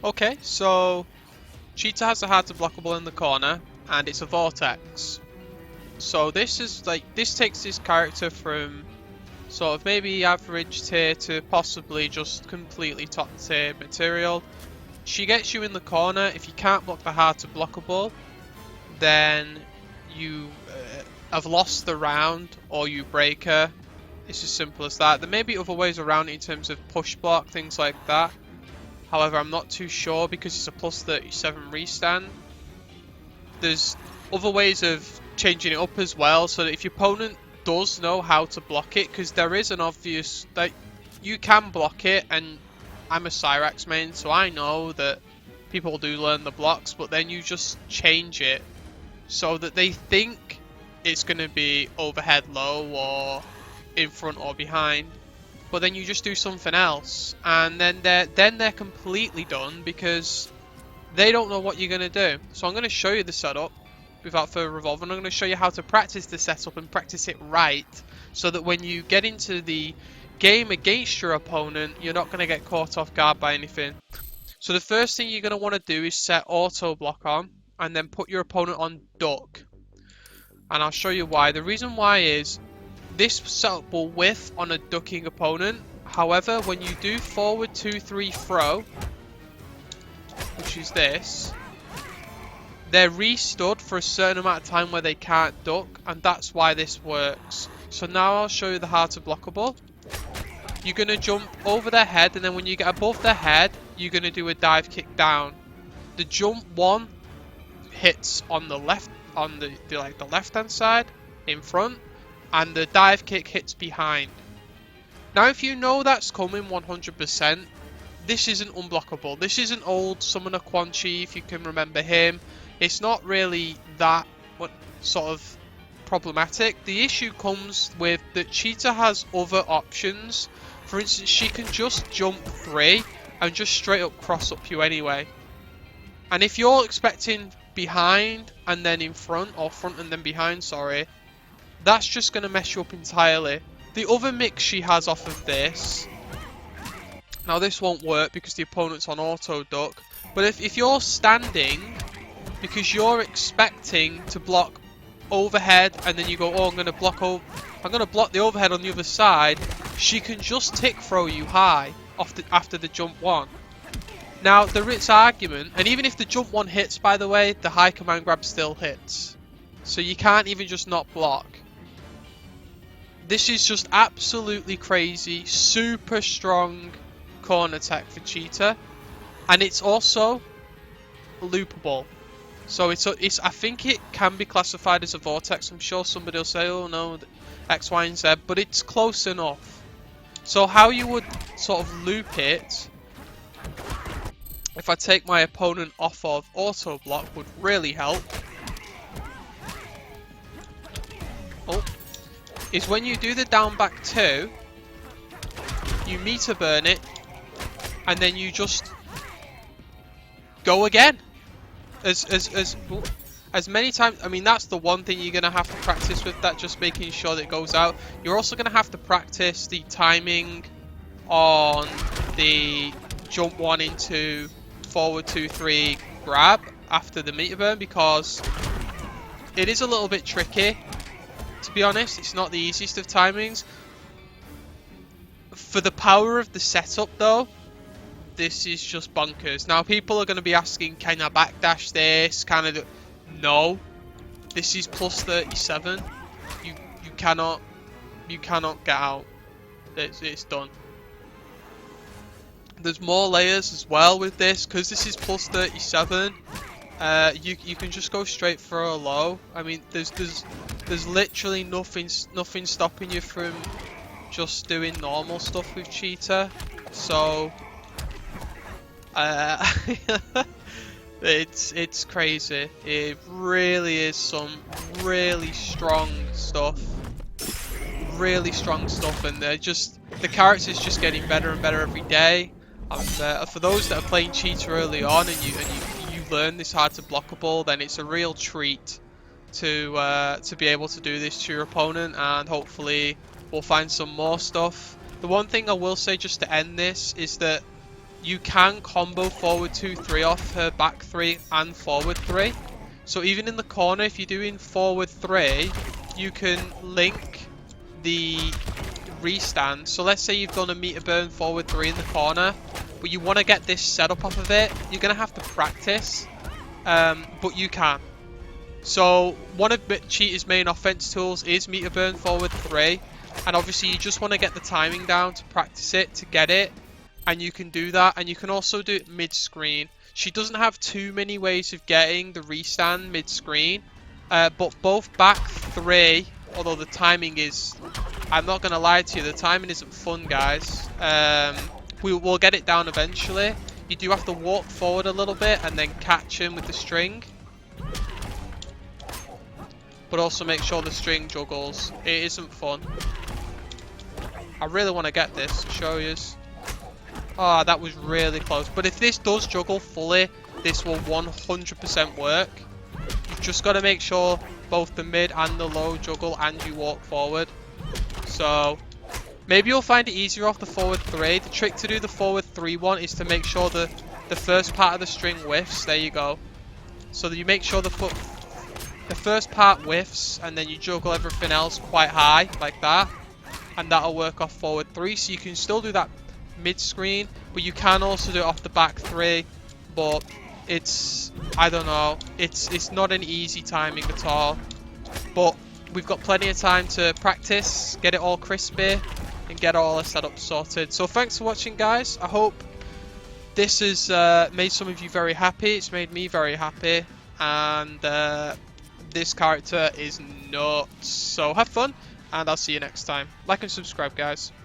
Okay, so Cheetah has a hard to blockable in the corner, and it's a Vortex. So this is like, this takes this character from sort of maybe average tier to possibly just completely top tier material. She gets you in the corner. If you can't block the hard to blockable, then you have lost the round or you break her. It's as simple as that. There may be other ways around it in terms of push block, things like that. However, I'm not too sure because it's a plus 37 restand. There's other ways of changing it up as well, so that if your opponent does know how to block it, because there is an obvious that you can block it, and I'm a Cyrax main, so I know that people do learn the blocks, but then you just change it so that they think it's going to be overhead low or in front or behind, but then you just do something else, and then they're completely done because they don't know what you're going to do. So I'm going to show you the setup without further revolve, and I'm going to show you how to practice the setup and practice it right, so that when you get into the game against your opponent, you're not going to get caught off guard by anything. So the first thing you're going to want to do is set auto block on, and then put your opponent on duck. And I'll show you why. The reason why is this setup will whiff on a ducking opponent. However, when you do forward 2-3 throw, which is this, they're re-stood for a certain amount of time where they can't duck, and that's why this works. So now I'll show you the hard to blockable. You're going to jump over their head, and then when you get above their head, you're going to do a dive kick down. The jump one hits on the left, on the left hand side in front, and the dive kick hits behind. Now if you know that's coming 100%, this isn't unblockable. This is an old summoner Quan Chi, if you can remember him. It's not really that sort of problematic. The issue comes with that Cheetah has other options. For instance, she can just jump 3 and just straight up cross up you anyway. And if you're expecting behind and then in front, or front and then behind, sorry, that's just going to mess you up entirely. The other mix she has off of this, now this won't work because the opponent's on auto duck, but if you're standing because you're expecting to block overhead and then you go, oh, I'm going to block the overhead on the other side, she can just tick throw you high after the jump one. Now there is argument, and even if the jump one hits, by the way, the high command grab still hits, so you can't even just not block. This is just absolutely crazy, super strong corner tech for Cheetah, and it's also loopable. So it's I think it can be classified as a Vortex. I'm sure somebody will say, oh no, X, Y, and Z, but it's close enough. So how you would sort of loop it, if I take my opponent off of auto block, would really help. Oh, is when you do the down back 2, you meter burn it, and then you just go again. As many times. I mean, that's the one thing you're gonna have to practice with that, just making sure that it goes out. You're also gonna have to practice the timing on the jump 1 into forward 2-3 grab after the meter burn, because it is a little bit tricky, to be honest. It's not the easiest of timings. For the power of the setup though, this is just bonkers. Now people are going to be asking, can I backdash this? No. This is plus 37. You cannot get out. It's done. There's more layers as well with this, because this is plus 37. You can just go straight for a low. I mean, there's literally nothing stopping you from just doing normal stuff with Cheetah. So it's crazy. It really is some really strong stuff. Really strong stuff, and the character's just getting better and better every day. For those that are playing Cheetah early on and you learn this hard to blockable, then it's a real treat to be able to do this to your opponent, and hopefully we'll find some more stuff. The one thing I will say just to end this is that you can combo forward 2, 3 off her back 3 and forward 3. So even in the corner, if you're doing forward 3, you can link the restand. So let's say you've done a meter burn forward 3 in the corner, but you want to get this setup off of it. You're going to have to practice, but you can. So one of Cheetah's main offense tools is meter burn forward 3, and obviously you just want to get the timing down to practice it, to get it, and you can do that. And you can also do it mid-screen. She doesn't have too many ways of getting the restand mid-screen, but both back 3, although the timing is, I'm not going to lie to you, the timing isn't fun, guys. We'll get it down eventually. You do have to walk forward a little bit and then catch him with the string. But also make sure the string juggles. It isn't fun. I really want to get this to show you. Oh, that was really close. But if this does juggle fully, this will 100% work. You've just got to make sure both the mid and the low juggle and you walk forward. So, maybe you'll find it easier off the forward 3. The trick to do the forward 3 one is to make sure the first part of the string whiffs. There you go. So that you make sure the first part whiffs, and then you juggle everything else quite high, like that. And that'll work off forward 3. So you can still do that mid-screen, but you can also do it off the back 3. But it's, I don't know, it's not an easy timing at all. But we've got plenty of time to practice, get it all crispy, and get all our setup sorted. So thanks for watching, guys. I hope this has made some of you very happy. It's made me very happy. And this character is nuts. So have fun, and I'll see you next time. Like and subscribe, guys.